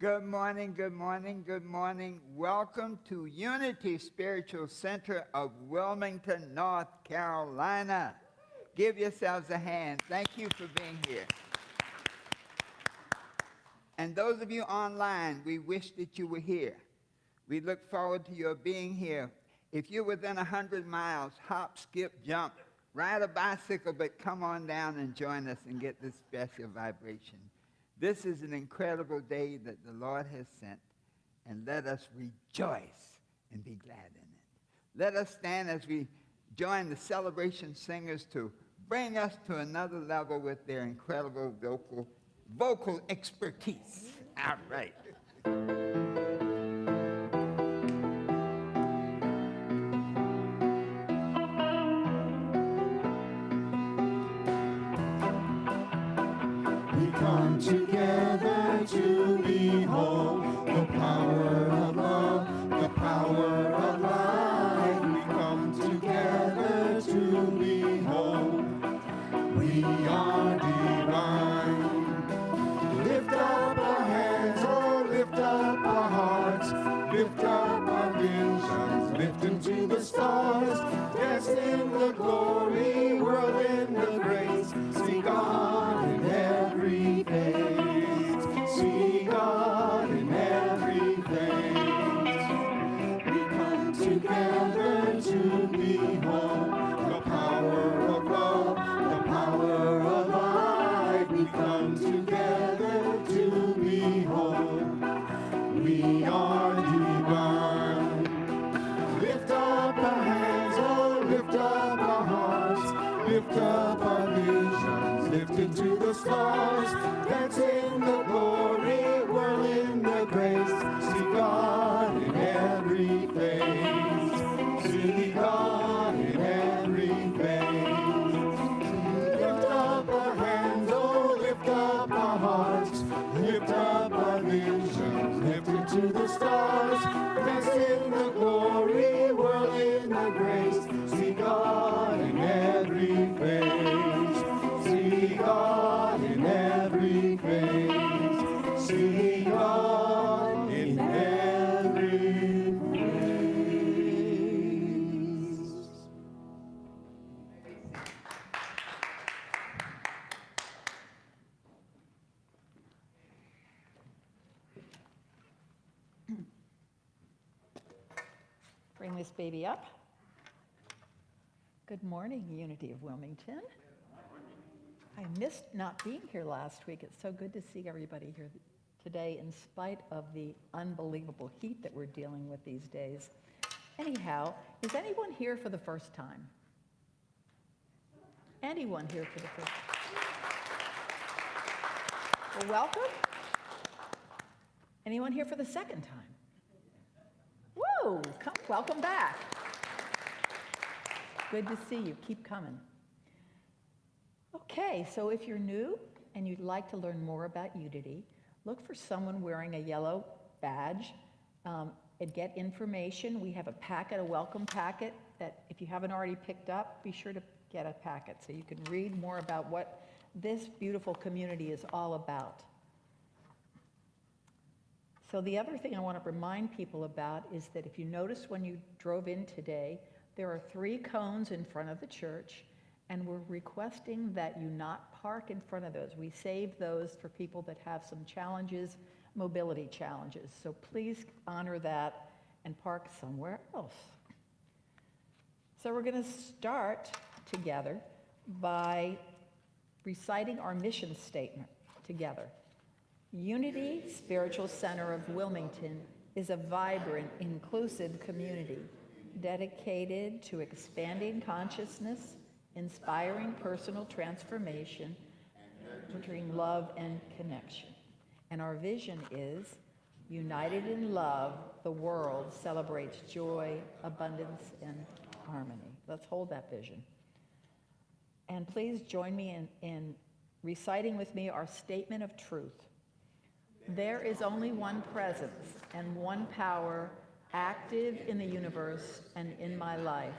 Good morning, good morning, good morning. Welcome to Unity Spiritual Center of Wilmington, North Carolina. Give yourselves a hand. Thank you for being here. And those of you online, we wish that you were here. We look forward to your being here. If you're within 100 miles, hop, skip, jump, ride a bicycle, but come on down and join us and get this special vibration. This is an incredible day that the Lord has sent, and let us rejoice and be glad in it. Let us stand as we join the celebration singers to bring us to another level with their incredible vocal expertise. All right. Come together to behold the power of love, the power of life. We come together to behold. We are divine. Lift up our hands, oh, lift up our hearts, lift up our visions, lift into the stars. Dance in the glory, whirl in the grace. See God in every face. See God in every face. We come together to behold the power of love, the power of life. We come together to behold. We are divine. Lift up our hands, oh, lift up our hearts, lift up our visions, lift into the stars. Dance in the glory, whirl in the grace. See God in every face. See God in every face. Lift up our hands, oh, lift up our hearts, lift up our visions, lift into the stars. Dance in the glory, whirl in the grace. See God in every face. See God in every face. See God in every face. Bring this baby up. Good morning, Unity of Wilmington. I missed not being here last week. It's so good to see everybody here today in spite of the unbelievable heat that we're dealing with these days. Anyhow, is anyone here for the first time? Anyone here for the first time? Well, welcome. Anyone here for the second time? Whoa, welcome back. Good to see you. Keep coming. Okay, so if you're new and you'd like to learn more about Unity, look for someone wearing a yellow badge and get information. We have a packet, a welcome packet, that if you haven't already picked up, be sure to get a packet so you can read more about what this beautiful community is all about. So the other thing I want to remind people about is that if you notice when you drove in today, there are 3 cones in front of the church, and we're requesting that you not park in front of those. We save those for people that have some challenges, mobility challenges. So please honor that and park somewhere else. So we're going to start together by reciting our mission statement together. Unity Spiritual Center of Wilmington is a vibrant, inclusive community dedicated to expanding consciousness, inspiring personal transformation, nurturing love and connection. And our vision is, united in love, the world celebrates joy, abundance, and harmony. Let's hold that vision. And please join me in reciting with me our statement of truth. There is only one presence and one power active in the universe and in my life,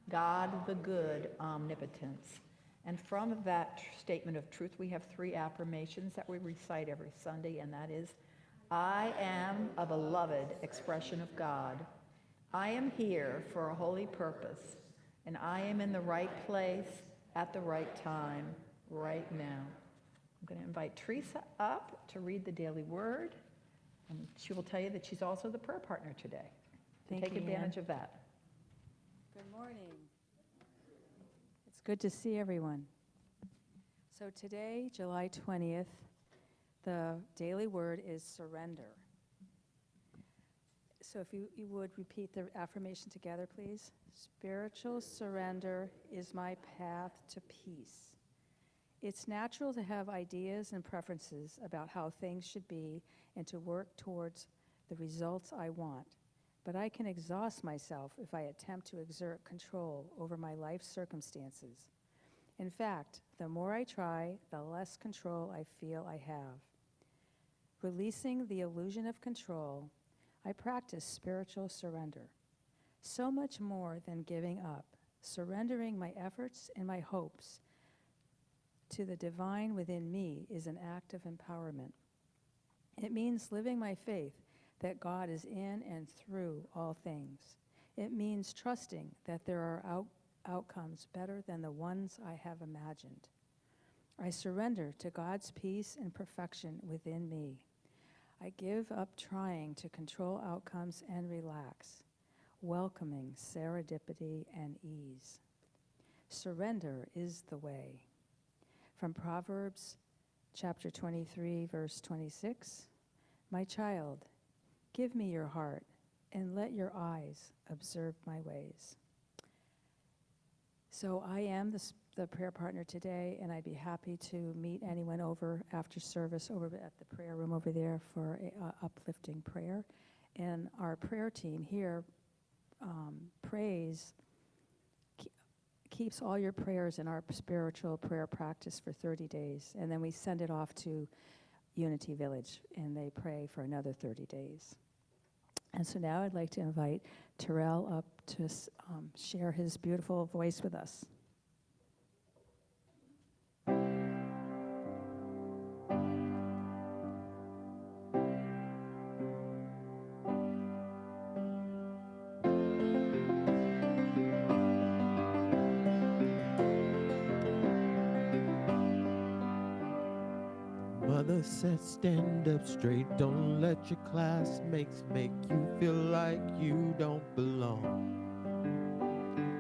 God the good omnipotence. And from that statement of truth, we have 3 affirmations that we recite every Sunday, and that is, I am a beloved expression of God. I am here for a holy purpose, and I am in the right place at the right time, right now. I'm going to invite Teresa up to read the daily word, and she will tell you that she's also the prayer partner today. So Thank take you, advantage Ann. of that. Good morning. It's good to see everyone. So today, July 20th, the daily word is surrender. So if you would repeat the affirmation together, please. Spiritual surrender is my path to peace. It's natural to have ideas and preferences about how things should be and to work towards the results I want. But I can exhaust myself if I attempt to exert control over my life circumstances. In fact, the more I try, the less control I feel I have. Releasing the illusion of control, I practice spiritual surrender. So much more than giving up, surrendering my efforts and my hopes to the divine within me is an act of empowerment. It means living my faith that God is in and through all things. It means trusting that there are outcomes better than the ones I have imagined. I surrender to God's peace and perfection within me. I give up trying to control outcomes and relax, welcoming serendipity and ease. Surrender is the way. From Proverbs chapter 23, verse 26, my child, give me your heart and let your eyes observe my ways. So I am the prayer partner today, and I'd be happy to meet anyone over after service over at the prayer room over there for a uplifting prayer. And our prayer team here keeps all your prayers in our spiritual prayer practice for 30 days. And then we send it off to Unity Village, and they pray for another 30 days. And so now I'd like to invite Terrell up to share his beautiful voice with us. Mother said stand up straight, don't let your classmates make you feel like you don't belong.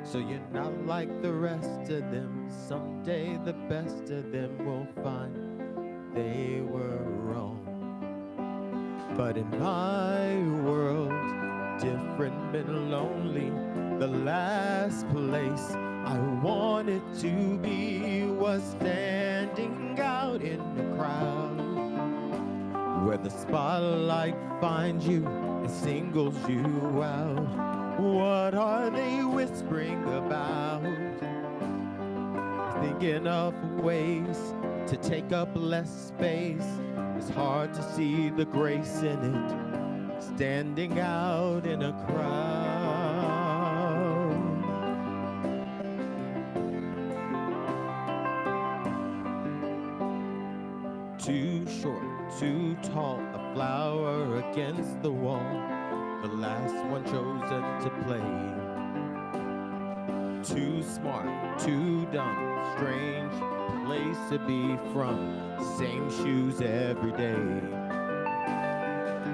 So you're not like the rest of them, someday the best of them will find they were wrong. But in my world, different but lonely, the last place I wanted to be was standing out in the crowd, where the spotlight finds you and singles you out. What are they whispering about? Thinking of ways to take up less space. It's hard to see the grace in it, standing out in a crowd. Too short, too tall, a flower against the wall, the last one chosen to play. Too smart, too dumb, strange place to be from, same shoes every day.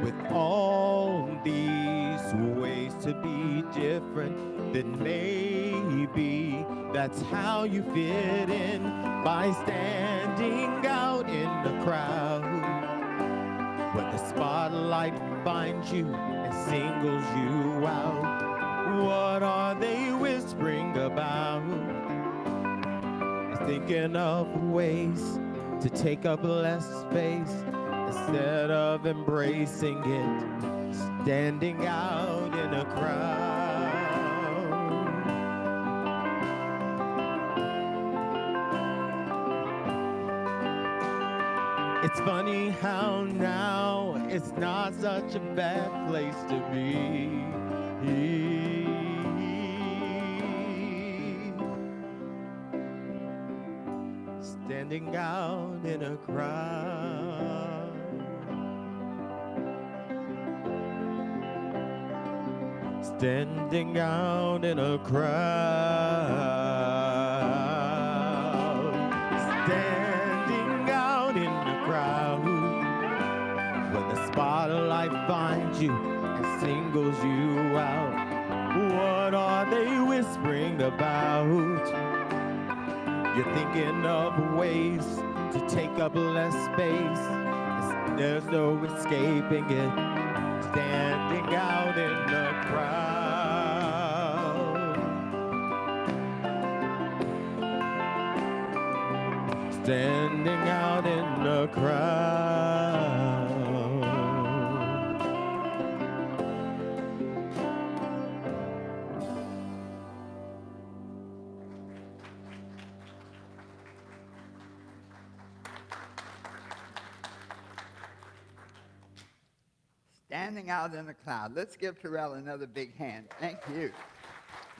With all these ways to be different, then maybe that's how you fit in, by standing out in the crowd, where the spotlight finds you and singles you out. What are they whispering about? Thinking of ways to take up less space instead of embracing it, standing out in a crowd. It's funny how now it's not such a bad place to be. Standing out in a crowd. standing out in a crowd, standing out in a crowd. When the spotlight finds you and singles you out, what are they whispering about? You're thinking of ways to take up less space. There's no escaping it. Standing out in the crowd. Standing out in the crowd. Standing out in the cloud. Let's give Terrell another big hand. Thank you.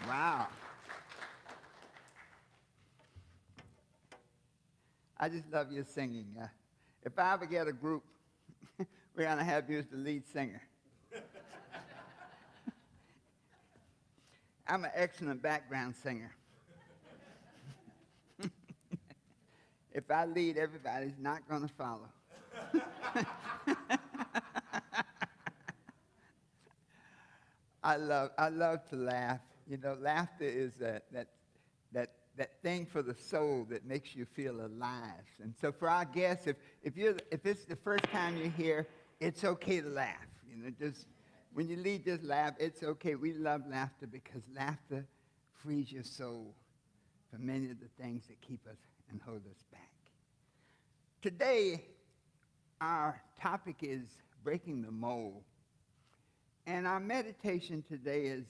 Wow. I just love your singing. If I ever get a group, we're going to have you as the lead singer. I'm an excellent background singer. If I lead, everybody's not going to follow. I love to laugh. You know, laughter is that thing for the soul that makes you feel alive. And so for our guests, if it's the first time you're here, it's okay to laugh. You know, just when you leave, just laugh. It's okay. We love laughter because laughter frees your soul from many of the things that keep us and hold us back. Today, our topic is breaking the mold. And our meditation today is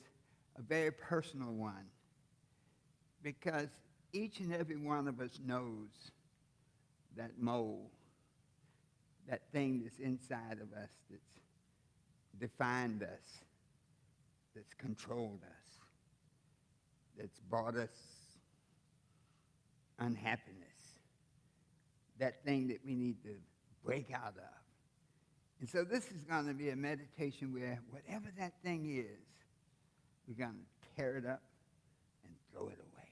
a very personal one because each and every one of us knows that mold, that thing that's inside of us that's defined us, that's controlled us, that's brought us unhappiness, that thing that we need to break out of. And so this is going to be a meditation where whatever that thing is, we're going to tear it up and throw it away.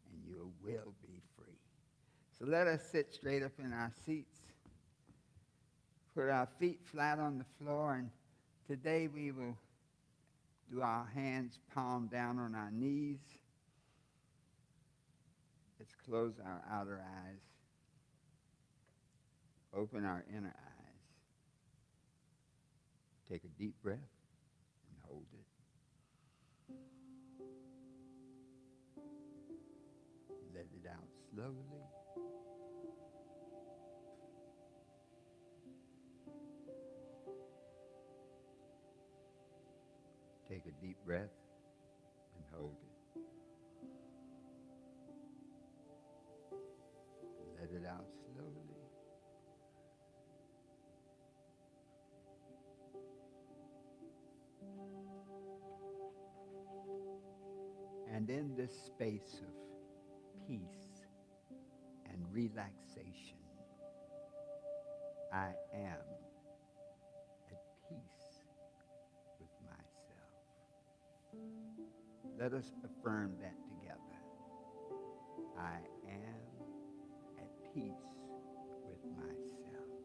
And you will be free. So let us sit straight up in our seats. Put our feet flat on the floor. And today we will do our hands palm down on our knees. Let's close our outer eyes. Open our inner eyes. Take a deep breath and hold it. Let it out slowly. Take a deep breath and hold it. Let it out slowly. And in this space of peace and relaxation, I am at peace with myself. Let us affirm that together. I am at peace with myself.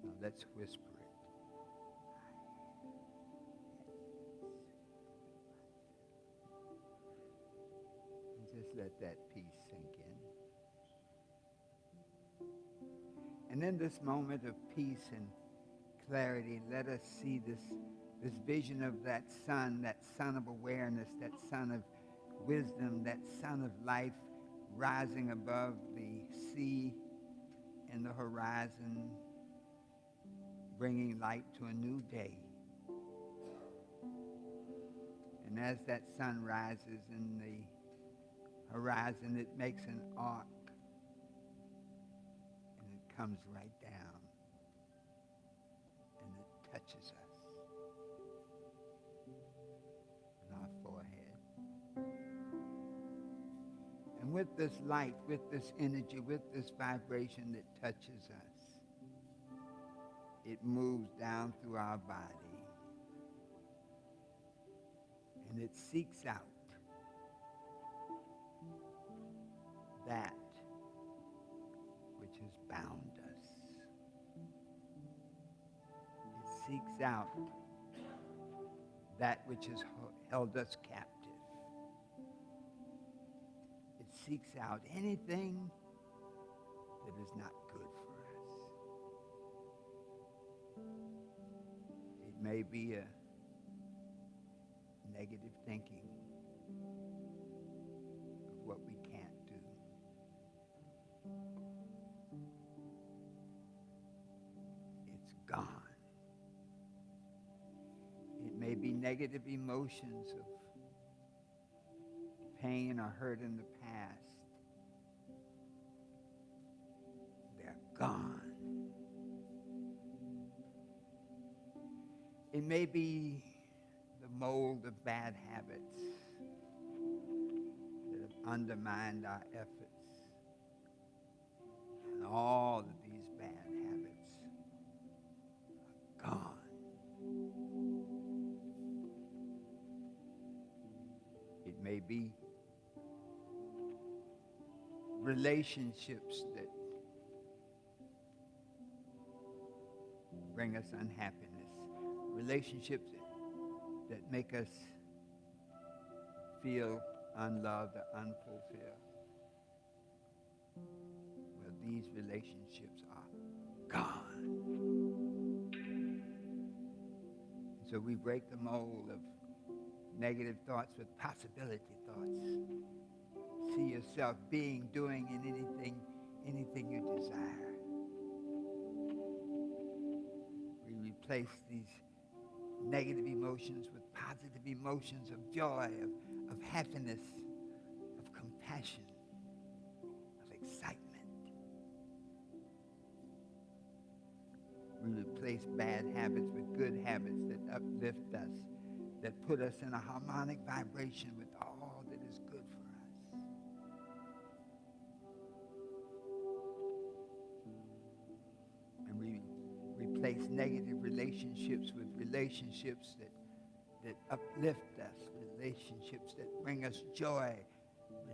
Now let's whisper it. Just let that peace sink in. And in this moment of peace and clarity, let us see this vision of that sun of awareness, that sun of wisdom, that sun of life rising above the sea and the horizon, bringing light to a new day. And as that sun rises in the horizon, it makes an arc, and it comes right down, and it touches us on our forehead. And with this light, with this energy, with this vibration that touches us, it moves down through our body, and it seeks out that which has bound us. It seeks out that which has held us captive. It seeks out anything that is not good for us. It may be a negative thinking of what we can't do. It's gone. It may be negative emotions of pain or hurt in the past. They're gone. It may be the mold of bad habits that have undermined our efforts. And all of these bad habits are gone. It may be relationships that bring us unhappiness, relationships that make us feel unloved or unfulfilled. Well, these relationships are gone. So we break the mold of negative thoughts with possibility thoughts. See yourself being, doing, and anything you desire. We replace these negative emotions with positive emotions of joy, of happiness, of compassion, of excitement. We replace bad habits with good habits that uplift us, that put us in a harmonic vibration with all that is good for us. And we replace negative relationships with relationships that uplift us, relationships that bring us joy,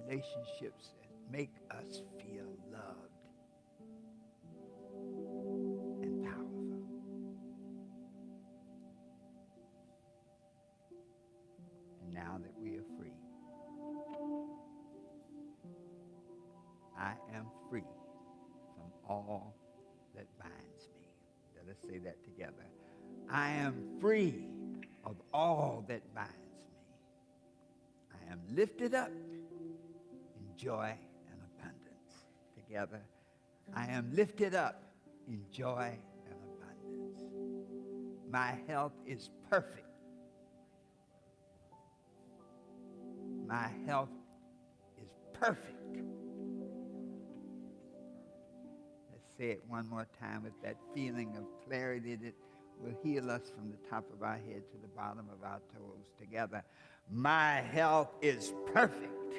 relationships that make us feel loved and powerful. And now that we are free, I am free from all that binds me. Let us say that together. I am free of all that binds me. I am lifted up in joy and abundance. Together, I am lifted up in joy and abundance. My health is perfect. My health is perfect. Let's say it one more time with that feeling of clarity that will heal us from the top of our head to the bottom of our toes. Together, my health is perfect.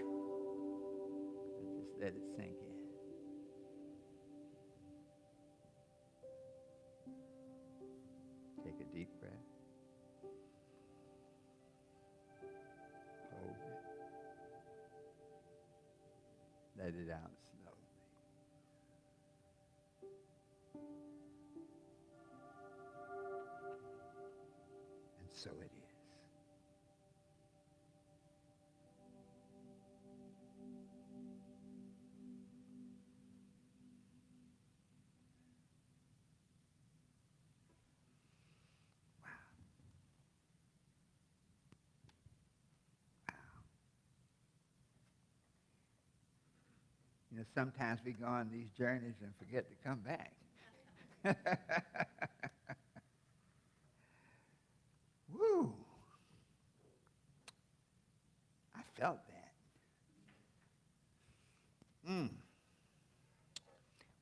Just let it sink in. Take a deep breath. Hold it. Let it out slowly. And so it is. You know, sometimes we go on these journeys and forget to come back. Woo! I felt that.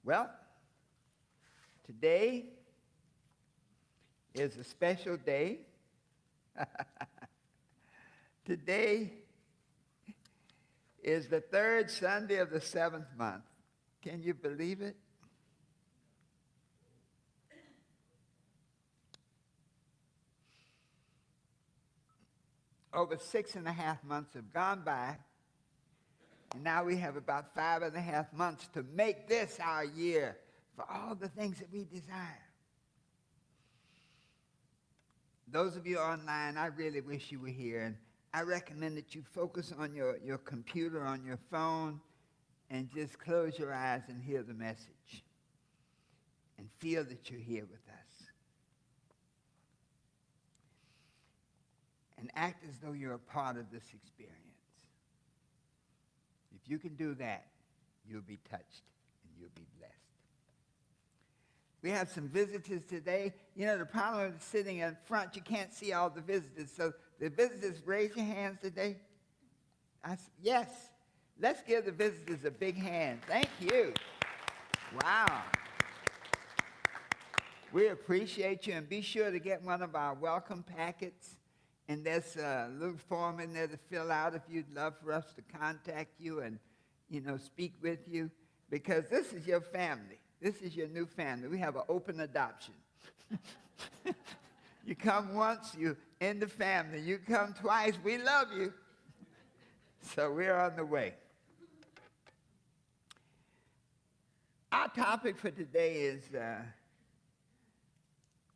Well, today is a special day. Today is the third Sunday of the 7th month. Can you believe it? over 6.5 months have gone by, and now we have about 5.5 months to make this our year for all the things that we desire. Those of you online, I really wish you were here, and I recommend that you focus on your computer, on your phone, and just close your eyes and hear the message and feel that you're here with us. And act as though you're a part of this experience. If you can do that, you'll be touched and you'll be blessed. We have some visitors today. You know, the problem with sitting in front, you can't see all the visitors. So the visitors, raise your hands today. Yes. Let's give the visitors a big hand. Thank you. Wow. We appreciate you, and be sure to get one of our welcome packets. And there's a little form in there to fill out if you'd love for us to contact you and, speak with you. Because this is your family. This is your new family. We have an open adoption. You come once, you're in the family. You come twice, we love you. So we're on the way. Our topic for today is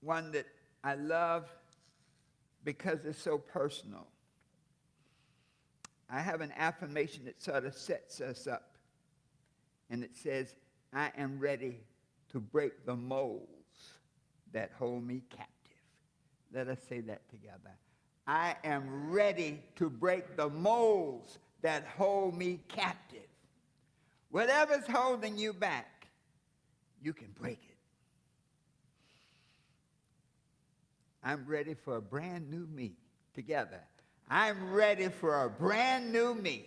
one that I love because it's so personal. I have an affirmation that sort of sets us up. And it says, I am ready to break the molds that hold me captive. Let us say that together. I am ready to break the molds that hold me captive. Whatever's holding you back, you can break it. I'm ready for a brand new me. Together. I'm ready for a brand new me.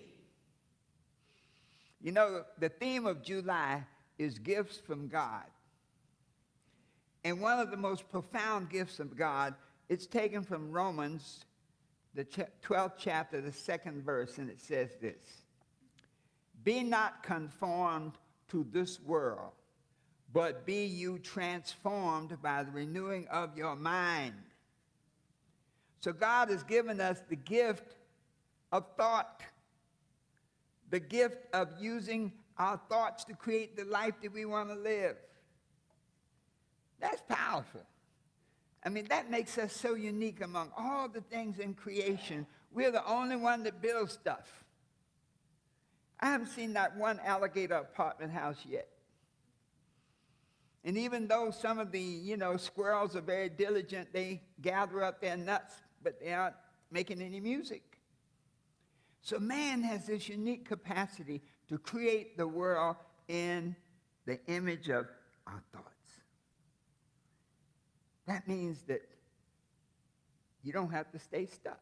You know, the theme of July is gifts from God. And one of the most profound gifts of God, it's taken from Romans, the 12th chapter, the 2nd verse, and it says this. Be not conformed to this world, but be you transformed by the renewing of your mind. So God has given us the gift of thought, the gift of using our thoughts to create the life that we want to live. That's powerful. I mean, that makes us so unique among all the things in creation. We're the only one that builds stuff. I haven't seen that one alligator apartment house yet. And even though some of the, squirrels are very diligent, they gather up their nuts, but they aren't making any music. So man has this unique capacity to create the world in the image of our thoughts. That means that you don't have to stay stuck.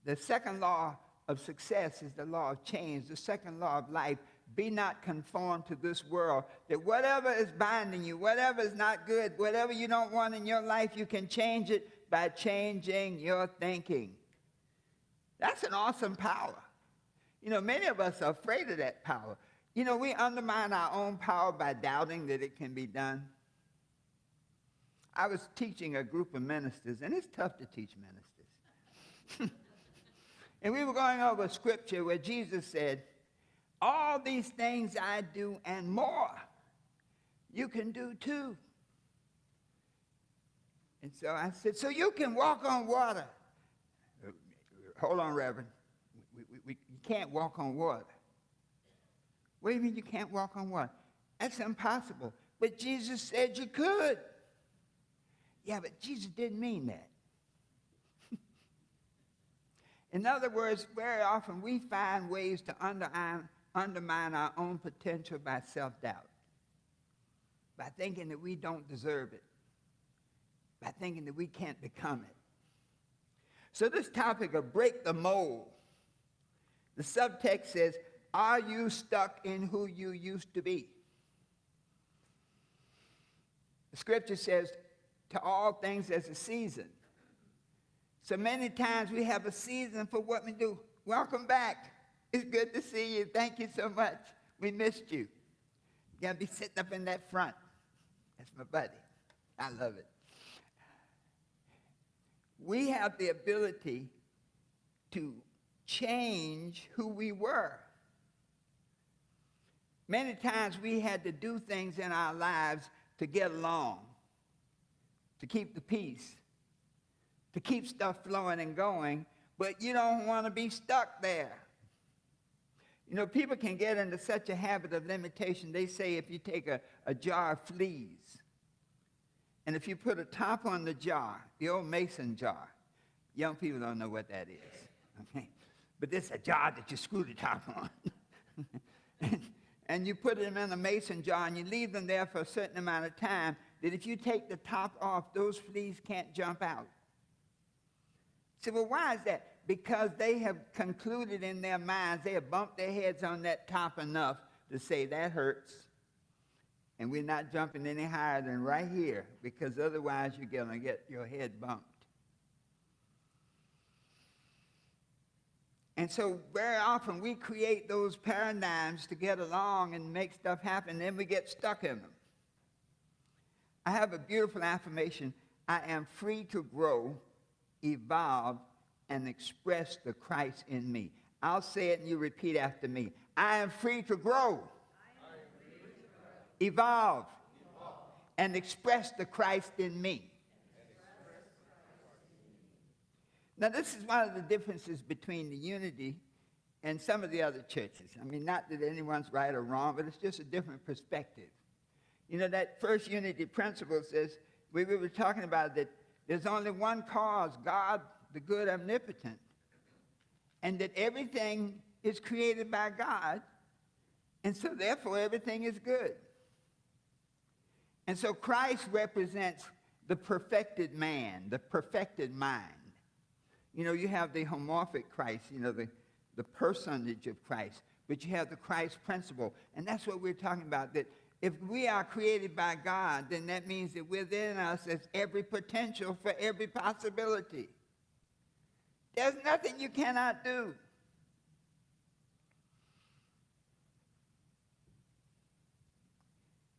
The second law of success is the law of change. The second law of life, be not conformed to this world. That whatever is binding you, whatever is not good, whatever you don't want in your life, you can change it by changing your thinking. That's an awesome power. Many of us are afraid of that power. We undermine our own power by doubting that it can be done. I was teaching a group of ministers, and it's tough to teach ministers. And we were going over a scripture where Jesus said, all these things I do and more, you can do too. And so I said, so you can walk on water. Hold on, Reverend. You can't walk on water. What do you mean you can't walk on water? That's impossible. But Jesus said you could. Yeah, but Jesus didn't mean that. In other words, very often we find ways to undermine our own potential by self-doubt, by thinking that we don't deserve it, by thinking that we can't become it. So this topic of break the mold, the subtext says, are you stuck in who you used to be? The scripture says, to all things there's a season. So many times we have a season for what we do. Welcome back. It's good to see you. Thank you so much. We missed you. You got to be sitting up in that front. That's my buddy. I love it. we have the ability to change who we were. Many times we had to do things in our lives to get along, to keep the peace, to keep stuff flowing and going, but you don't want to be stuck there. You know, people can get into such a habit of limitation. They say if you take a jar of fleas, and if you put a top on the jar, the old mason jar, young people don't know what that is, okay? But this is a jar that you screw the top on. And you put them in a mason jar and you leave them there for a certain amount of time, that if you take the top off, those fleas can't jump out. So, well, why is that? Because they have concluded in their minds, they have bumped their heads on that top enough to say, that hurts. And we're not jumping any higher than right here, because otherwise you're going to get your head bumped. And so very often we create those paradigms to get along and make stuff happen, and then we get stuck in them. I have a beautiful affirmation. I am free to grow, evolve, and express the Christ in me. I'll say it and you repeat after me. I am free to grow, evolve, and express the Christ in me. Now, this is one of the differences between the Unity and some of the other churches. I mean, not that anyone's right or wrong, but it's just a different perspective. You know, that first Unity principle says, we were talking about that there's only one cause, God, the good omnipotent, and that everything is created by God, and so therefore everything is good. And so Christ represents the perfected man, the perfected mind. You know, you have the homomorphic Christ, you know, the personage of Christ, but you have the Christ principle. And that's what we're talking about, that if we are created by God, then that means that within us is every potential for every possibility. There's nothing you cannot do.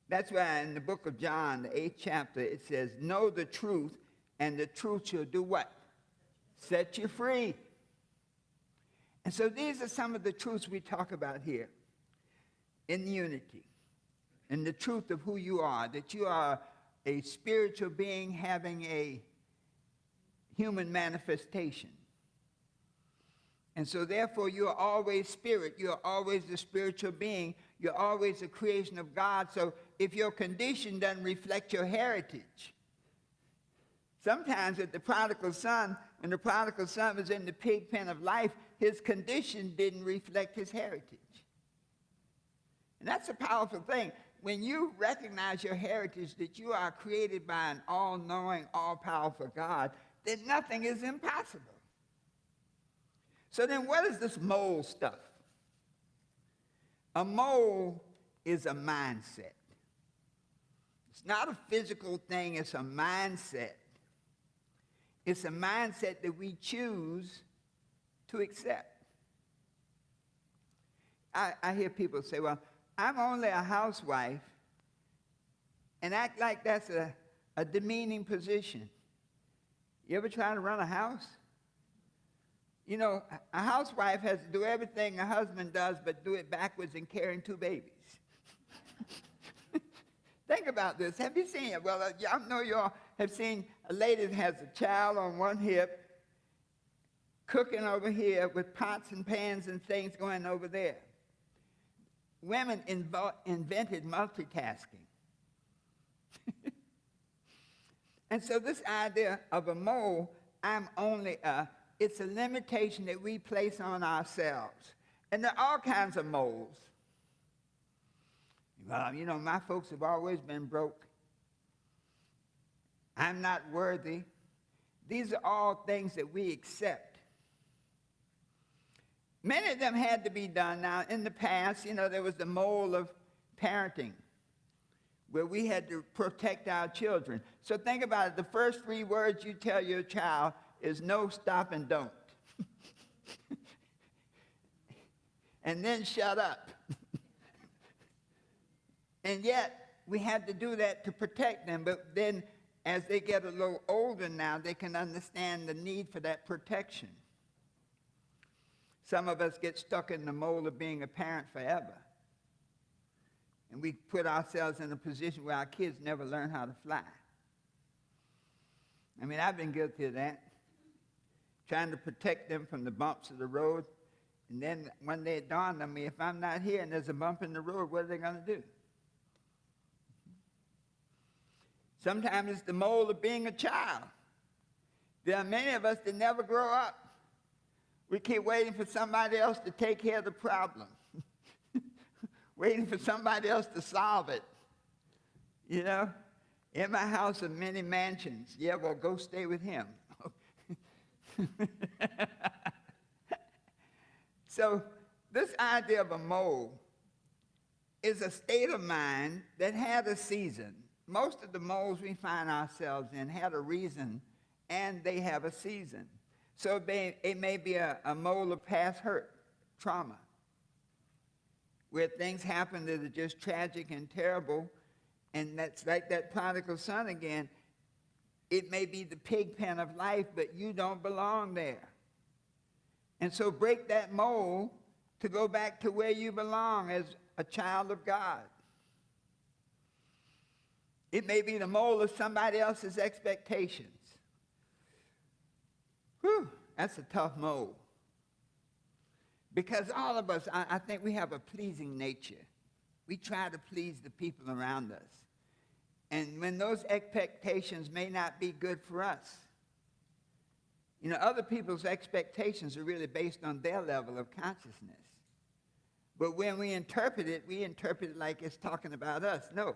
That's why in the book of John, the 8th chapter, it says, know the truth, and the truth shall do what? Set you free. And so these are some of the truths we talk about here in Unity. And the truth of who you are, that you are a spiritual being having a human manifestation. And so therefore you are always spirit, you are always a spiritual being, you're always a creation of God. So if your condition doesn't reflect your heritage, sometimes with the prodigal son, when the prodigal son was in the pig pen of life, his condition didn't reflect his heritage. And that's a powerful thing. When you recognize your heritage, that you are created by an all-knowing, all-powerful God, then nothing is impossible. So then what is this mole stuff? A mole is a mindset. It's not a physical thing, it's a mindset. It's a mindset that we choose to accept. I hear people say, well, I'm only a housewife, and act like that's a demeaning position. You ever try to run a house? You know, a housewife has to do everything a husband does, but do it backwards and carrying 2 babies. Think about this. Have you seen it? Well, I know you all have seen a lady that has a child on one hip, cooking over here with pots and pans and things going over there. Women invented multitasking. And so this idea of a mole, I'm only a, it's a limitation that we place on ourselves. And there are all kinds of moles. Well, you know, my folks have always been broke. I'm not worthy. These are all things that we accept. Many of them had to be done. Now, in the past, you know, there was the mole of parenting, where we had to protect our children. So think about it. The first 3 words you tell your child is no, stop, and don't. And then shut up. And yet, we had to do that to protect them. But then, as they get a little older now, they can understand the need for that protection. Some of us get stuck in the mold of being a parent forever. And we put ourselves in a position where our kids never learn how to fly. I mean, I've been guilty of that, trying to protect them from the bumps of the road. And then one day it dawned on me, if I'm not here and there's a bump in the road, what are they going to do? Sometimes it's the mold of being a child. There are many of us that never grow up. We keep waiting for somebody else to take care of the problem. Waiting for somebody else to solve it. You know? In my house are many mansions. Yeah, well, go stay with him. So this idea of a mold is a state of mind that had a season. Most of the molds we find ourselves in had a reason, and they have a season. So it may be a mold of past hurt, trauma, where things happen that are just tragic and terrible, and that's like that prodigal son again. It may be the pig pen of life, but you don't belong there. And so break that mold to go back to where you belong as a child of God. It may be the mold of somebody else's expectations. Whew, that's a tough mold. Because all of us, I think we have a pleasing nature. We try to please the people around us. And when those expectations may not be good for us, you know, other people's expectations are really based on their level of consciousness. But when we interpret it like it's talking about us. No.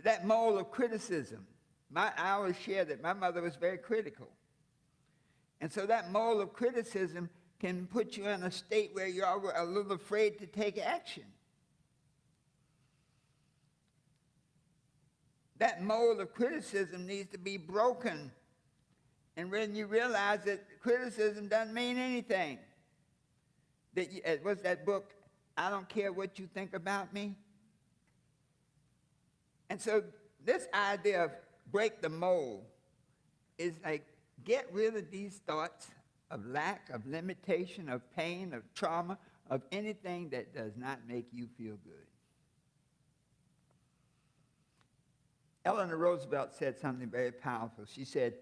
That mold of criticism. I always share that my mother was very critical. And so that mold of criticism can put you in a state where you're a little afraid to take action. That mold of criticism needs to be broken. And when you realize that criticism doesn't mean anything. What's that book, I Don't Care What You Think About Me? And so this idea of break the mold is like, get rid of these thoughts of lack, of limitation, of pain, of trauma, of anything that does not make you feel good. Eleanor Roosevelt said something very powerful. She said,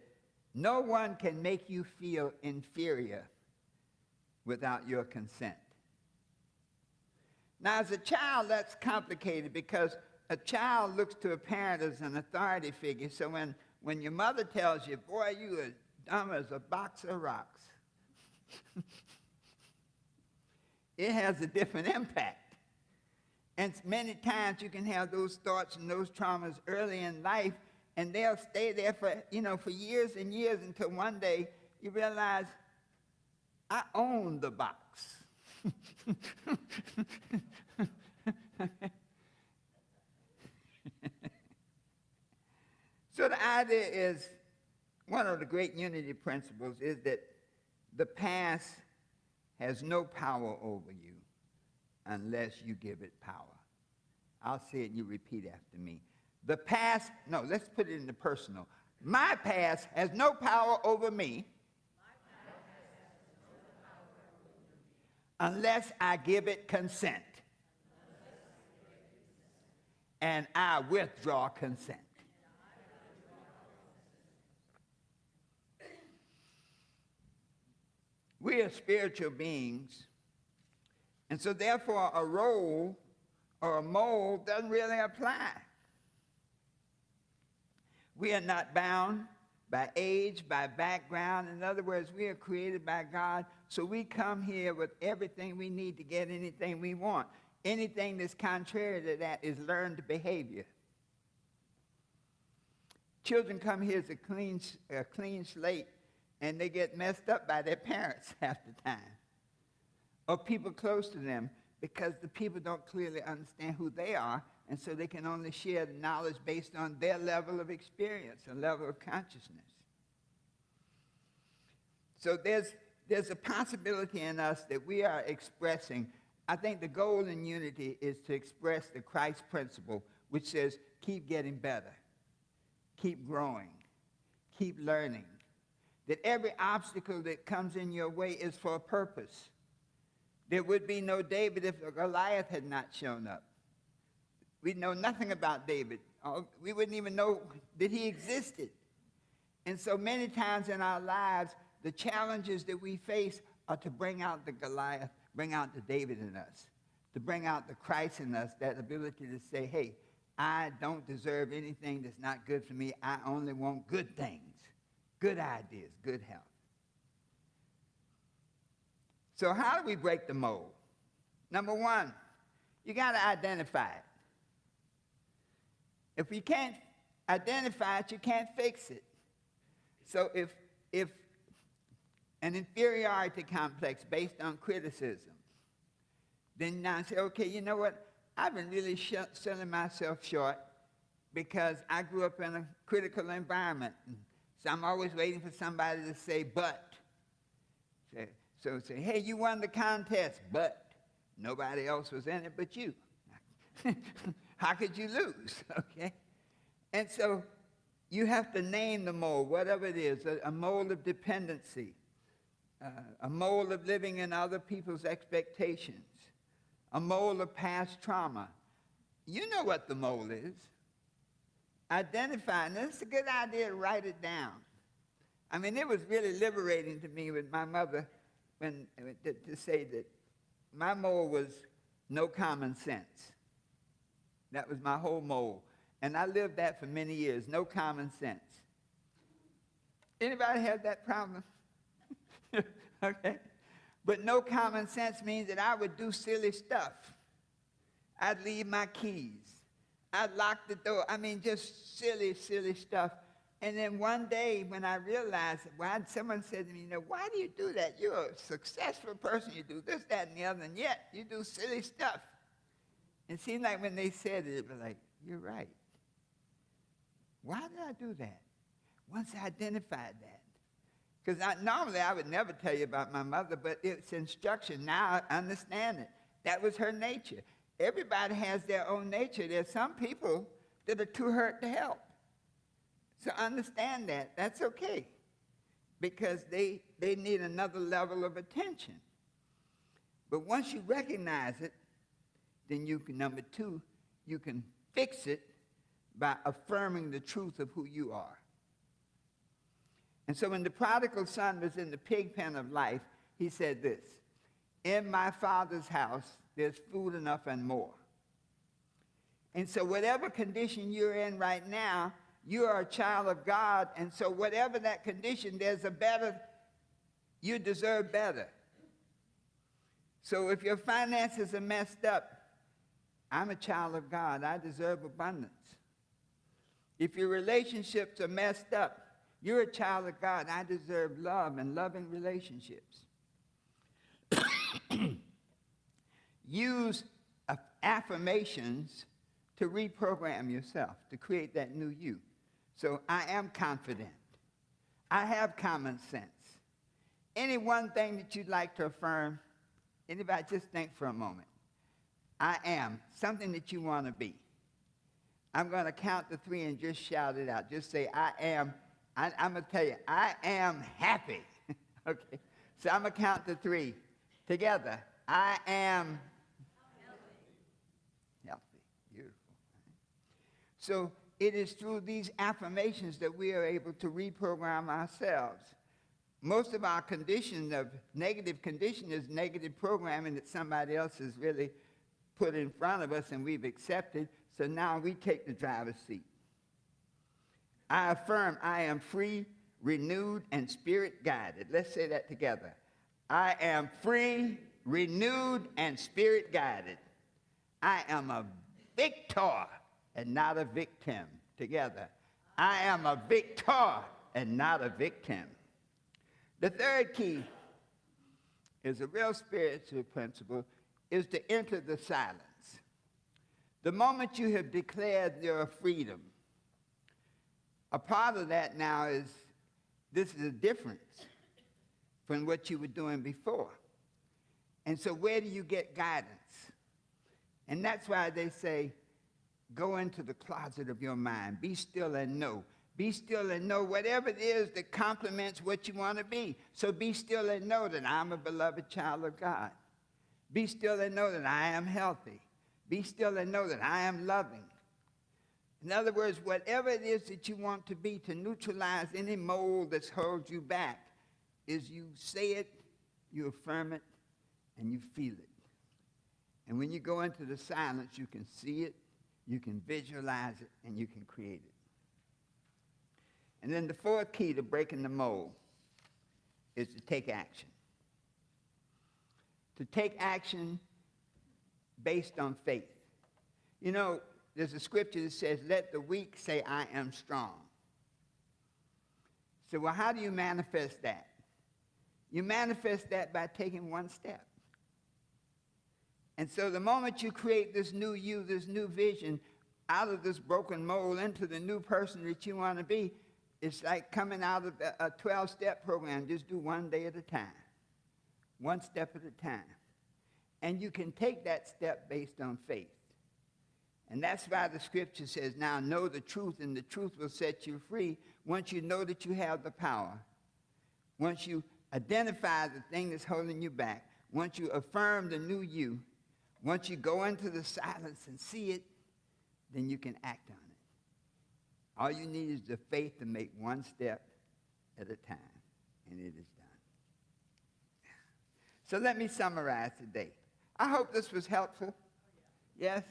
no one can make you feel inferior without your consent. Now, as a child, that's complicated because a child looks to a parent as an authority figure. So when your mother tells you, boy, you are dumb as a box of rocks, it has a different impact. And many times you can have those thoughts and those traumas early in life, and they'll stay there for years and years until one day you realize, I own the box. So the idea is, one of the great unity principles is that the past has no power over you unless you give it power. I'll say it and you repeat after me. The past, no, let's put it in the personal. My past has no power over me unless I give it consent. And I withdraw consent. We are spiritual beings, and so therefore a role or a mold doesn't really apply. We are not bound by age, by background. In other words, we are created by God, so we come here with everything we need to get anything we want. Anything that's contrary to that is learned behavior. Children come here as a clean slate, and they get messed up by their parents half the time, or people close to them, because the people don't clearly understand who they are, and so they can only share the knowledge based on their level of experience and level of consciousness. So there's a possibility in us that we are expressing. I think the goal in unity is to express the Christ principle, which says, keep getting better. keep growing, keep learning. That every obstacle that comes in your way is for a purpose. There would be no David if Goliath had not shown up. We'd know nothing about David. We wouldn't even know that he existed. And so many times in our lives, the challenges that we face are to bring out the Goliath, bring out the David in us, to bring out the Christ in us, that ability to say, hey, I don't deserve anything that's not good for me. I only want good things, good ideas, good health. So how do we break the mold? Number one, you got to identify it. If you can't identify it, you can't fix it. So if an inferiority complex based on criticism, then now say, okay, you know what? I've been really selling myself short because I grew up in a critical environment. So I'm always waiting for somebody to say, but. So say, hey, you won the contest, but nobody else was in it but you. How could you lose, okay? And so you have to name the mold, whatever it is, a mold of dependency, a mold of living in other people's expectations, a mold of past trauma. You know what the mold is. Identify, and it's a good idea to write it down. I mean, it was really liberating to me with my mother to say that my mold was no common sense. That was my whole mold. And I lived that for many years, no common sense. Anybody have that problem? Okay? But no common sense means that I would do silly stuff. I'd leave my keys. I'd lock the door. I mean, just silly, silly stuff. And then one day when I realized, someone said to me, you know, why do you do that? You're a successful person. You do this, that, and the other, and yet you do silly stuff. It seemed like when they said it, it was like, you're right. Why did I do that? Once I identified that. Because normally I would never tell you about my mother, but it's instruction. Now I understand it. That was her nature. Everybody has their own nature. There's some people that are too hurt to help. So understand that. That's okay. Because they need another level of attention. But once you recognize it, then you can, number two, you can fix it by affirming the truth of who you are. And so when the prodigal son was in the pig pen of life, he said this, in my Father's house, there's food enough and more. And so whatever condition you're in right now, you are a child of God, and so whatever that condition, there's a better, you deserve better. So if your finances are messed up, I'm a child of God. I deserve abundance. If your relationships are messed up, you're a child of God. I deserve love and loving relationships. Use affirmations to reprogram yourself, to create that new you. So I am confident. I have common sense. Any one thing that you'd like to affirm, anybody, just think for a moment. I am, something that you want to be. I'm going to count to 3 and just shout it out. Just say, I am. I'm going to tell you, I am happy. Okay? So I'm going to count to 3 together. I am healthy. Beautiful. So it is through these affirmations that we are able to reprogram ourselves. Most of our condition of negative condition is negative programming that somebody else has really put in front of us and we've accepted. So now we take the driver's seat. I affirm I am free, renewed, and spirit-guided. Let's say that together. I am free, renewed, and spirit-guided. I am a victor and not a victim. Together. I am a victor and not a victim. The third key is a real spiritual principle, is to enter the silence. The moment you have declared your freedom, a part of that now is, this is a difference from what you were doing before. And so where do you get guidance? And that's why they say, go into the closet of your mind. Be still and know Be still and know whatever it is that complements what you want to be. So be still and know that I'm a beloved child of God. Be still and know that I am healthy. Be still and know that I am loving. In other words, whatever it is that you want to be, to neutralize any mold that's held you back, is you say it, you affirm it, and you feel it. And when you go into the silence, you can see it, you can visualize it, and you can create it. And then the fourth key to breaking the mold is to take action. To take action based on faith. You know, there's a scripture that says, let the weak say, I am strong. So, well, how do you manifest that? You manifest that by taking one step. And so the moment you create this new you, this new vision, out of this broken mold into the new person that you want to be, it's like coming out of a 12-step program. Just do one day at a time. One step at a time. And you can take that step based on faith. And that's why the scripture says, now know the truth, and the truth will set you free once you know that you have the power. Once you identify the thing that's holding you back. Once you affirm the new you. Once you go into the silence and see it, then you can act on it. All you need is the faith to make one step at a time, and it is done. So let me summarize today. I hope this was helpful. Yes?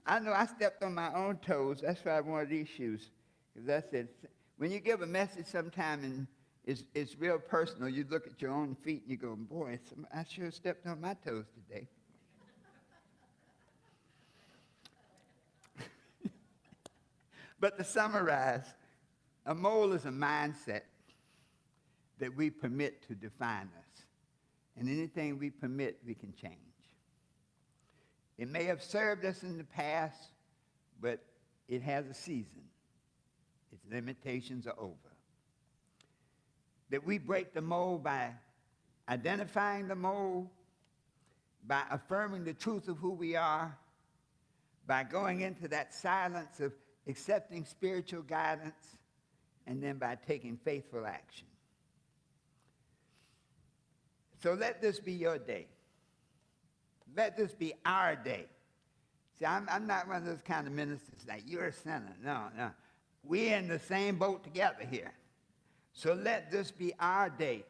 I know I stepped on my own toes. That's why I wanted these shoes. Because that's it. When you give a message sometime and it's real personal, you look at your own feet and you go, boy, I sure stepped on my toes today. But to summarize, a mold is a mindset that we permit to define us. And anything we permit, we can change. It may have served us in the past, but it has a season. Its limitations are over. That we break the mold by identifying the mold, by affirming the truth of who we are, by going into that silence of accepting spiritual guidance, and then by taking faithful action. So let this be your day. Let this be our day. See, I'm not one of those kind of ministers like, you're a sinner. No. We're in the same boat together here. So let this be our day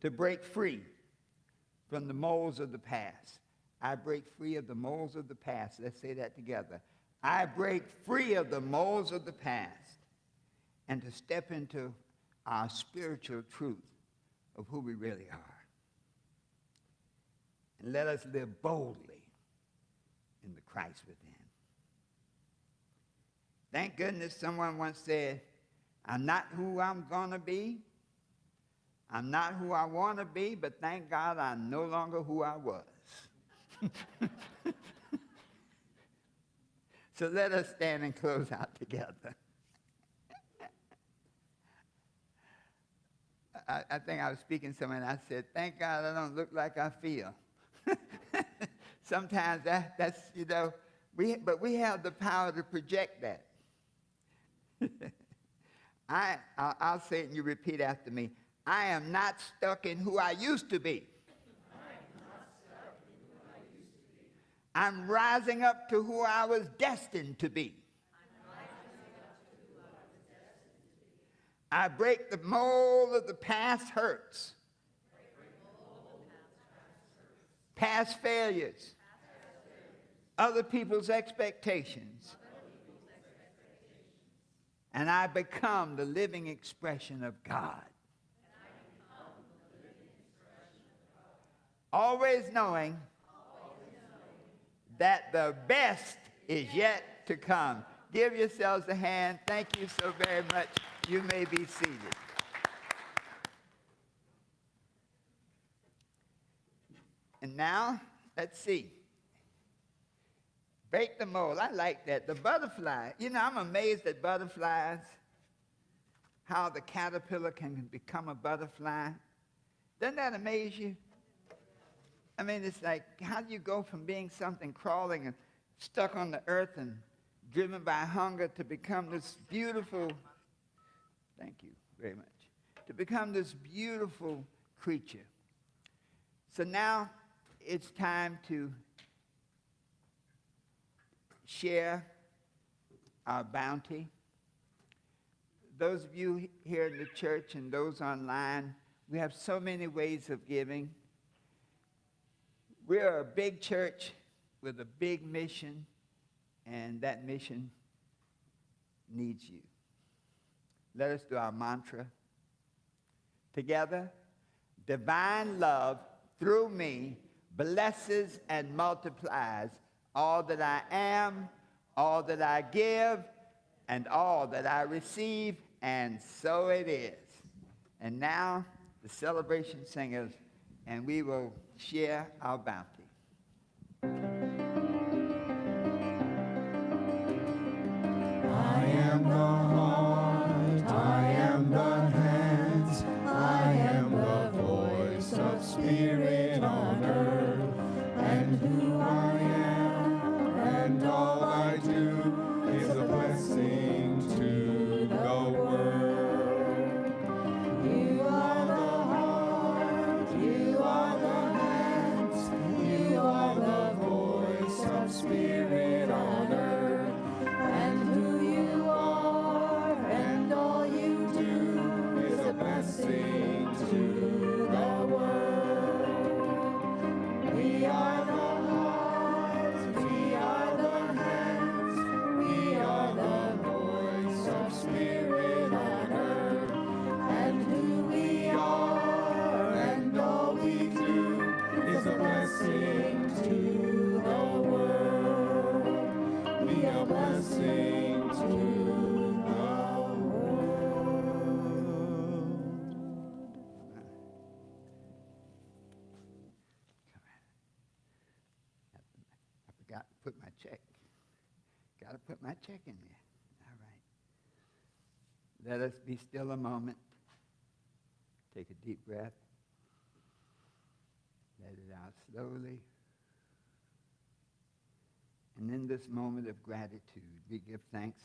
to break free from the molds of the past. I break free of the molds of the past. Let's say that together. I break free of the molds of the past and to step into our spiritual truth of who we really are. And let us live boldly in the Christ within. Thank goodness someone once said, I'm not who I'm going to be. I'm not who I want to be, but thank God I'm no longer who I was. So let us stand and close out together. I think I was speaking to someone and I said, thank God I don't look like I feel. Sometimes that's, you know, but we have the power to project that. I'll say it and you repeat after me. I am not stuck in who I used to be. I'm rising up to who I was destined to be. I break the mold of the past hurts, past failures, other people's expectations, and I become the living expression of God. Always knowing that the best is yet to come. Give yourselves a hand. Thank you so very much. You may be seated. And now, let's see. Break the mold. I like that. The butterfly. You know, I'm amazed at butterflies, how the caterpillar can become a butterfly. Doesn't that amaze you? I mean, it's like, how do you go from being something crawling and stuck on the earth and driven by hunger to become this beautiful, thank you very much, to become this beautiful creature. So now it's time to share our bounty. Those of you here in the church and those online, we have so many ways of giving. We're a big church with a big mission, and that mission needs you. Let us do our mantra together. Divine love through me blesses and multiplies all that I am, all that I give, and all that I receive, and so it is. And now, the celebration singers, and we will share our bounty. I am the heart, I am the hands, I am the voice of spirit on earth, and who I am, and all I do is a blessing to the world. You are the heart, you are the hands, you are the voice of spirit on earth, and who you are, and all you do is a blessing to the world. We are the heart, we are the hands, we are the voice of spirit on earth, and who we are, and all we do is a blessing to the world. Be a blessing to the world. I forgot to put my check. Got to put my check in there. All right. Let us be still a moment. Take a deep breath. Let it out slowly. And in this moment of gratitude, we give thanks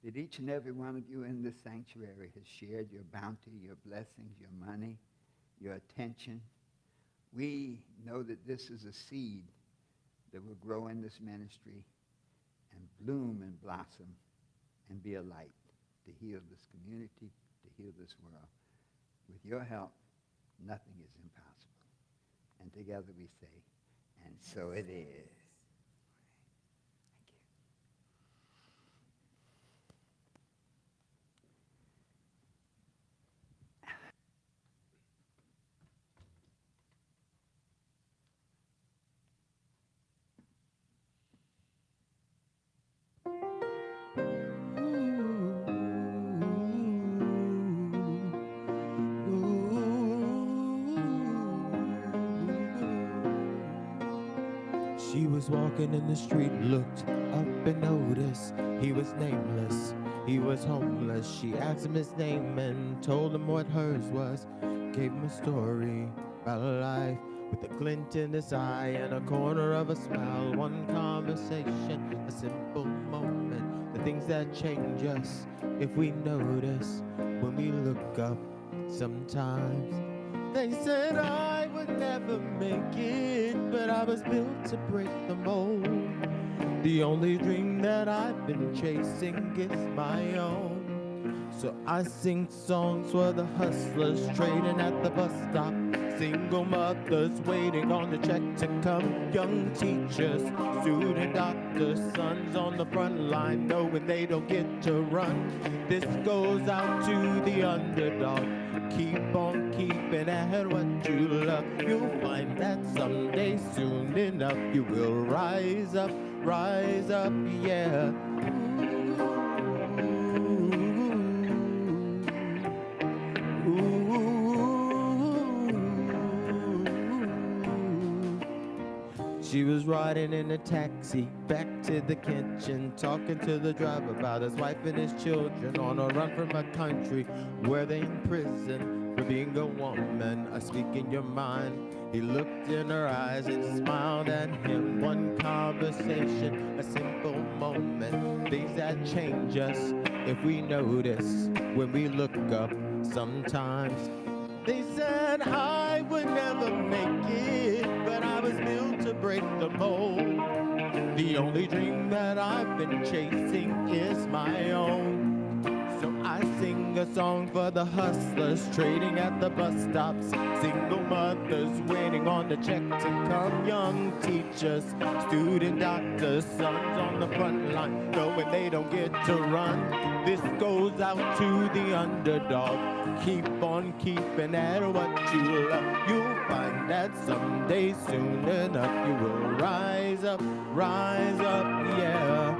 that each and every one of you in this sanctuary has shared your bounty, your blessings, your money, your attention. We know that this is a seed that will grow in this ministry and bloom and blossom and be a light to heal this community, to heal this world. With your help, nothing is impossible. And together we say, and so it is. She was walking in the street, looked up and noticed he was nameless, he was homeless. She asked him his name and told him what hers was. Gave him a story about a life with a glint in his eye and a corner of a smile. One conversation, a simple moment, the things that change us if we notice when we look up sometimes. They said I would never make it, but I was built to break the mold. The only dream that I've been chasing is my own. So I sing songs for the hustlers trading at the bus stop, single mothers waiting on the check to come, young teachers, student doctors, sons on the front line knowing they don't get to run. This goes out to the underdog. Keep on keeping at what you love. You'll find that someday, soon enough, you will rise up, yeah. She was riding in a taxi back to the kitchen, talking to the driver about his wife and his children on a run from a country where they in prison for being a woman, speaking your mind. He looked in her eyes and smiled at him. One conversation, a simple moment, things that change us if we notice when we look up sometimes. They said I would never make it, but I was built to break the mold. The only dream that I've been chasing is my own. So I sing a song for the hustlers trading at the bus stops, single mothers waiting on the check to come, young teachers, student doctors, sons on the front line knowing they don't get to run. This goes out to the underdog. Keep on keeping at what you love. You'll find that someday, soon enough, you will rise up, yeah.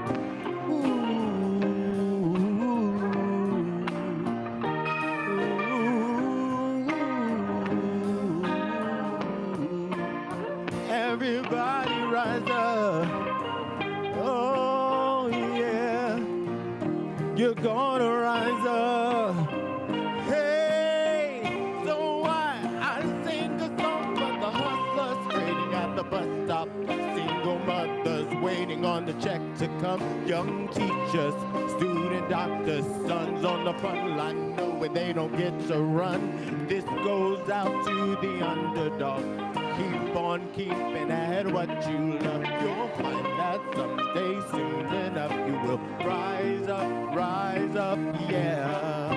Everybody rise up. Oh yeah. You're gonna rise up. Hey, so why I sing a song for the hustlers waiting at the bus stop, single mothers waiting on the check to come, young teachers, student doctors, sons on the front line knowing they don't get to run. This goes out to the underdog. Keep on keeping at what you love. You'll find that someday, soon enough, you will rise up, yeah.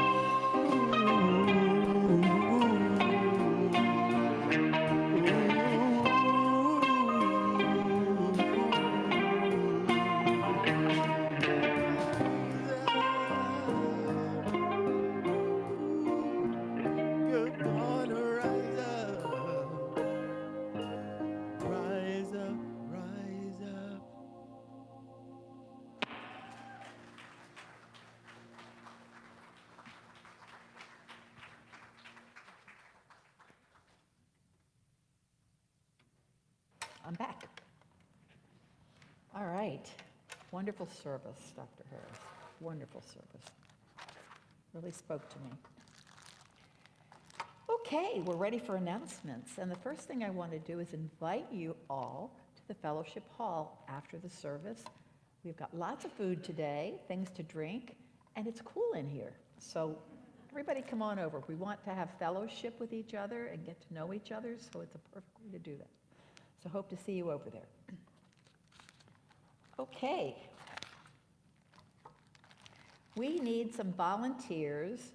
You're gonna rise up. Rise up, rise up. I'm back. All right. Wonderful service, Dr. Harris. Wonderful service. Really spoke to me. Okay, we're ready for announcements. And the first thing I want to do is invite you all to the fellowship hall after the service. We've got lots of food today, things to drink, and it's cool in here. So everybody come on over. We want to have fellowship with each other and get to know each other, so it's a perfect way to do that. So hope to see you over there. Okay. We need some volunteers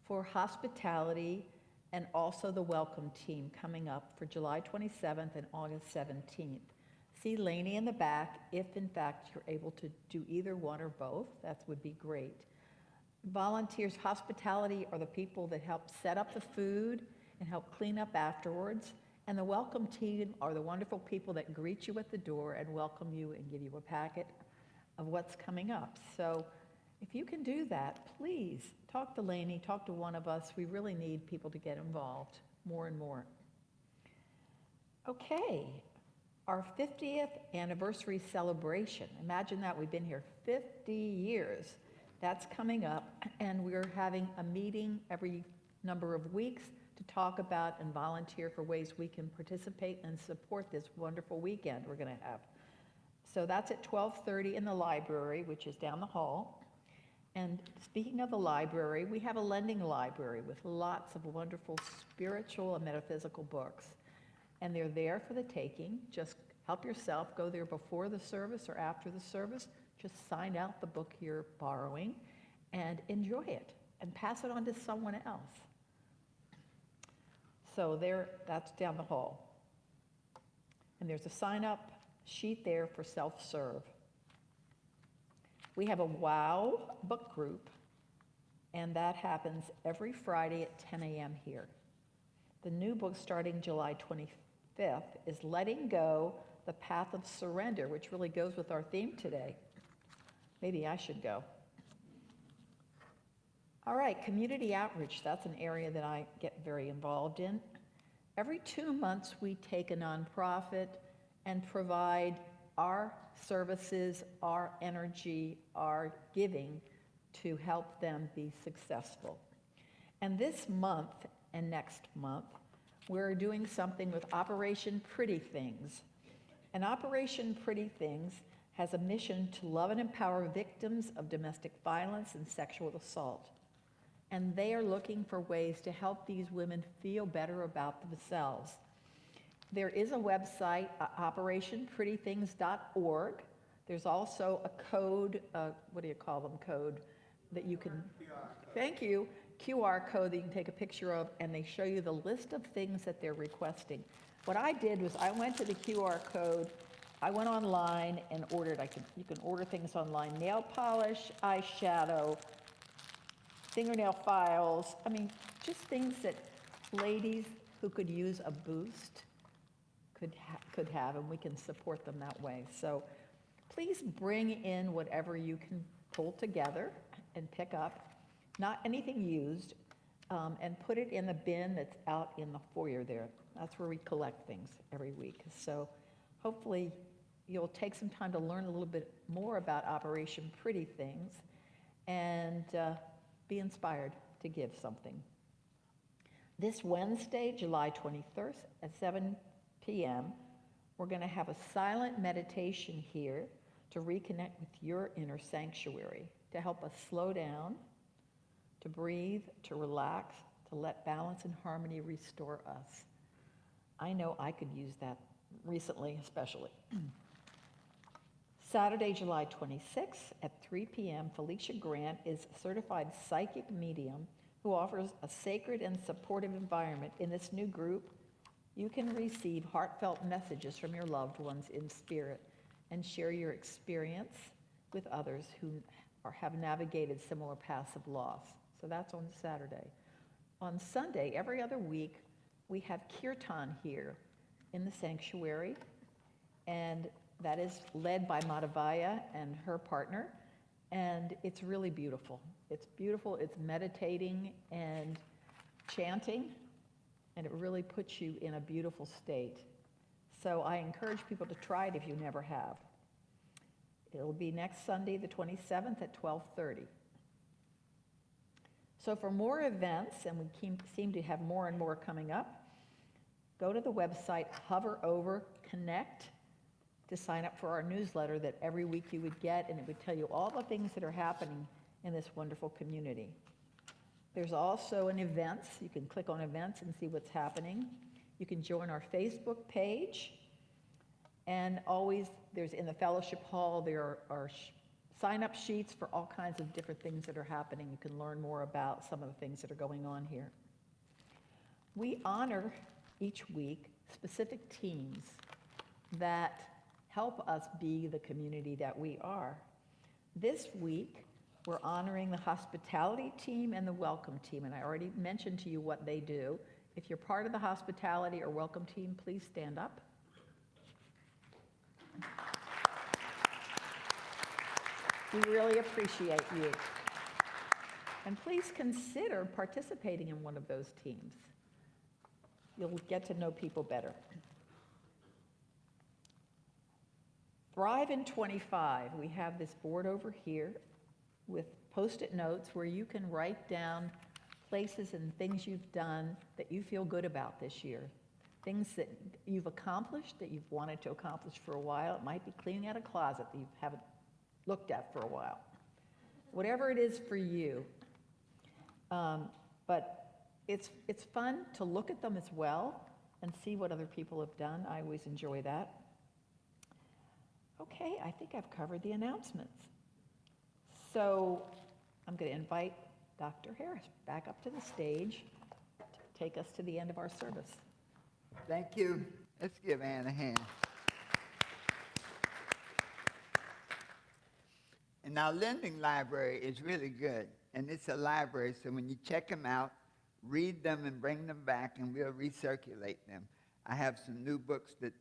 for hospitality and also the welcome team coming up for July 27th and August 17th. See Lainey in the back if in fact you're able to do either one or both. That would be great. Volunteers, hospitality are the people that help set up the food and help clean up afterwards. And the welcome team are the wonderful people that greet you at the door and welcome you and give you a packet of what's coming up. So if you can do that, please talk to Lainey, talk to one of us. We really need people to get involved more and more. Okay, our 50th anniversary celebration. Imagine that, we've been here 50 years. That's coming up, and we're having a meeting every number of weeks to talk about and volunteer for ways we can participate and support this wonderful weekend we're going to have. So that's at 12:30 in the library, which is down the hall. And speaking of the library, we have a lending library with lots of wonderful spiritual and metaphysical books. And they're there for the taking. Just help yourself. Go there before the service or after the service. Just sign out the book you're borrowing and enjoy it and pass it on to someone else. So that's down the hall. And there's a sign-up sheet there for self-serve. We have a WOW book group, and that happens every Friday at 10 a.m. here. The new book starting July 25th is Letting Go, The Path of Surrender, which really goes with our theme today. Maybe I should go. All right, community outreach, that's an area that I get very involved in. Every 2 months, we take a nonprofit and provide our services, our energy, our giving to help them be successful. And this month, and next month, we're doing something with Operation Pretty Things. And Operation Pretty Things has a mission to love and empower victims of domestic violence and sexual assault. And they are looking for ways to help these women feel better about themselves. There is a website, operationprettythings.org. There's also a code, what do you call them, code, that you can, thank you, QR code that you can take a picture of, and they show you the list of things that they're requesting. What I did was I went to the QR code, I went online and ordered, you can order things online, nail polish, eyeshadow, fingernail files, I mean, just things that ladies who could use a boost could have, and we can support them that way. So please bring in whatever you can pull together and pick up, not anything used, and put it in the bin that's out in the foyer there. That's where we collect things every week. So hopefully you'll take some time to learn a little bit more about Operation Pretty Things and be inspired to give something. This Wednesday, July 21st at 7 p.m., we're going to have a silent meditation here to reconnect with your inner sanctuary, to help us slow down, to breathe, to relax, to let balance and harmony restore us. I know I could use that recently, especially. Saturday, July 26th at 3 p.m., Felicia Grant is a certified psychic medium who offers a sacred and supportive environment. In this new group, you can receive heartfelt messages from your loved ones in spirit and share your experience with others who have navigated similar paths of loss. So that's on Saturday. On Sunday, every other week, we have kirtan here in the sanctuary, and that is led by Madhavaya and her partner, and it's really beautiful. It's beautiful, it's meditating and chanting, and it really puts you in a beautiful state. So I encourage people to try it if you never have. It'll be next Sunday, the 27th at 12:30. So for more events, and we seem to have more and more coming up, go to the website, hover over Connect to sign up for our newsletter that every week you would get, and it would tell you all the things that are happening in this wonderful community. There's also an events. You can click on events and see what's happening. You can join our Facebook page. And always, there's in the fellowship hall, there are sign-up sheets for all kinds of different things that are happening. You can learn more about some of the things that are going on here. We honor each week specific teams that help us be the community that we are. This week, we're honoring the hospitality team and the welcome team, and I already mentioned to you what they do. If you're part of the hospitality or welcome team, please stand up. We really appreciate you. And please consider participating in one of those teams. You'll get to know people better. Thrive in 25. We have this board over here with Post-it notes where you can write down places and things you've done that you feel good about this year. Things that you've accomplished that you've wanted to accomplish for a while. It might be cleaning out a closet that you haven't looked at for a while. Whatever it is for you. But it's fun to look at them as well and see what other people have done. I always enjoy that. Okay, I think I've covered the announcements. So I'm going to invite Dr. Harris back up to the stage to take us to the end of our service. Thank you. Let's give Ann a hand. And our lending library is really good. And it's a library, so when you check them out, read them and bring them back, and we'll recirculate them. I have some new books that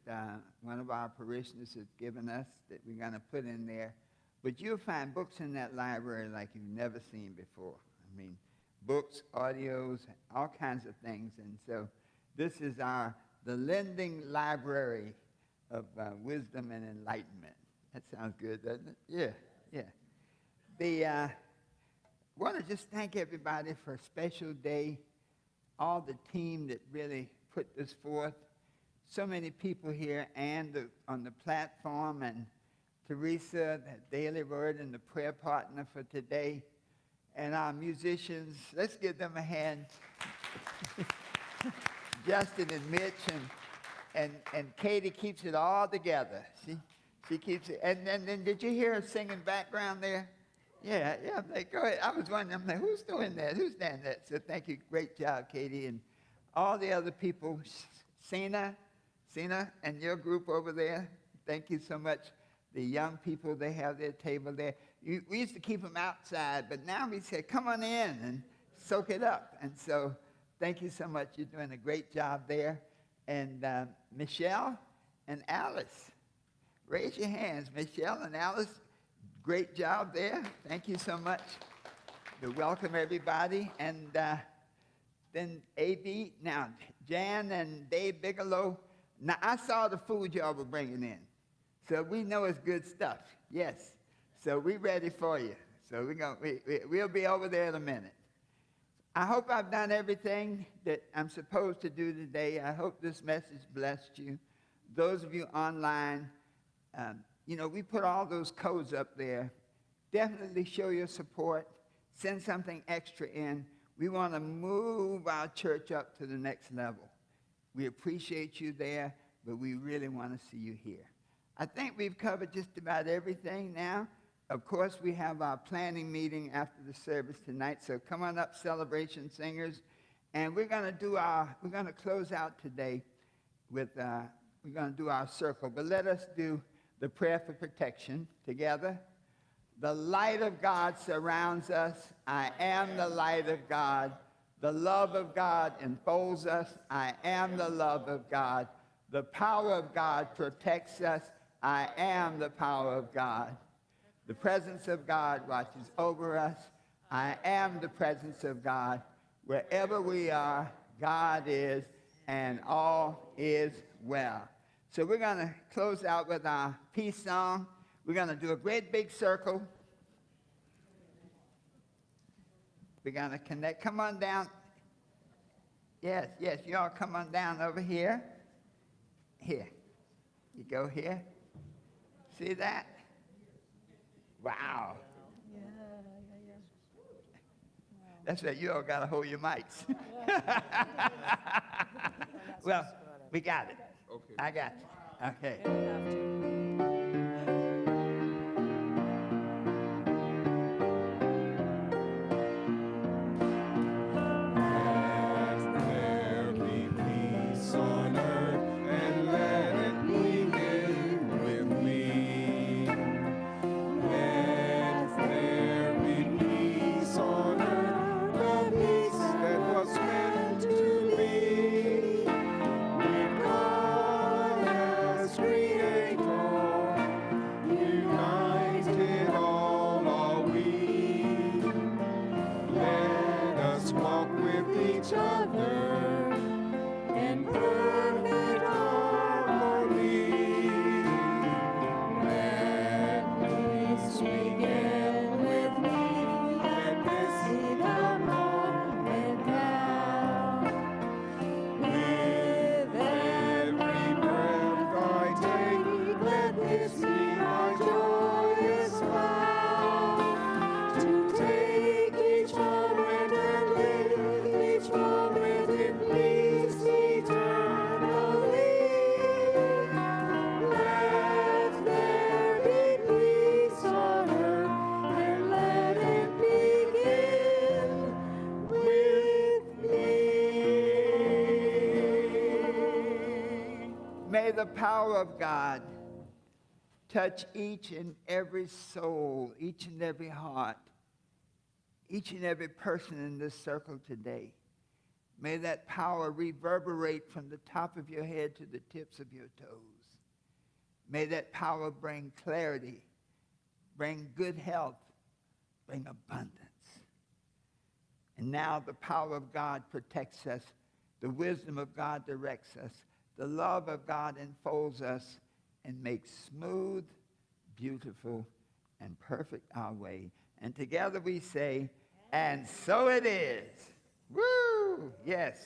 one of our parishioners has given us that we're going to put in there. But you'll find books in that library like you've never seen before. I mean, books, audios, all kinds of things. And so this is the lending library of wisdom and enlightenment. That sounds good, doesn't it? Yeah. I want to just thank everybody for a special day all the team that really put this forth. So many people here and on the platform, and Teresa, the Daily Word, and the prayer partner for today, and our musicians. Let's give them a hand. Justin and Mitch and Katie keeps it all together. She keeps it. And then did you hear her singing background there? Yeah. Go ahead. I was wondering, I'm like, who's doing that? Who's doing that? So thank you. Great job, Katie, and all the other people. Sina, and your group over there. Thank you so much. The young people, they have their table there. We used to keep them outside, but now we say, come on in and soak it up. And so thank you so much. You're doing a great job there. And Michelle and Alice, raise your hands. Michelle and Alice, great job there. Thank you so much. To welcome everybody. And then A.B., now Jan and Dave Bigelow. Now, I saw the food y'all were bringing in. So we know it's good stuff. Yes. So we're ready for you. So we'll be over there in a minute. I hope I've done everything that I'm supposed to do today. I hope this message blessed you. Those of you online, we put all those codes up there. Definitely show your support. Send something extra in. We want to move our church up to the next level. We appreciate you there, but we really want to see you here. I think we've covered just about everything now. Of course, we have our planning meeting after the service tonight, so come on up, Celebration Singers. And we're going to close out today with, we're going to do our circle. But let us do the prayer for protection together. The light of God surrounds us. I am the light of God. The love of God enfolds us. I am the love of God. The power of God protects us. I am the power of God. The presence of God watches over us. I am the presence of God. Wherever we are, God is, and all is well. So we're going to close out with our peace song. We're going to do a great big circle. We're going to connect. Come on down. Yes, you all come on down over here. Here. You go here. See that? Wow. Yeah. That's right. You all got to hold your mics. Well, we got it. Okay. I got you. Okay. You don't have to. Let there be peace on earth, and let it begin with me. Let there be peace on earth, the peace that was meant to be. With God as Creator, united all are we. Let us walk with each other in perfect harmony. Let peace begin with me. Let this be the moment now. With every breath I take, let this be my joyous vow. To take each moment and live each moment in peace eternally. Let there be peace on earth, and let it begin with me. May the power of God touch each and every soul, each and every heart, each and every person in this circle today. May that power reverberate from the top of your head to the tips of your toes. May that power bring clarity, bring good health, bring abundance. And now the power of God protects us. The wisdom of God directs us. The love of God enfolds us and makes smooth, beautiful, and perfect our way. And together we say, and so it is. Woo! Yes.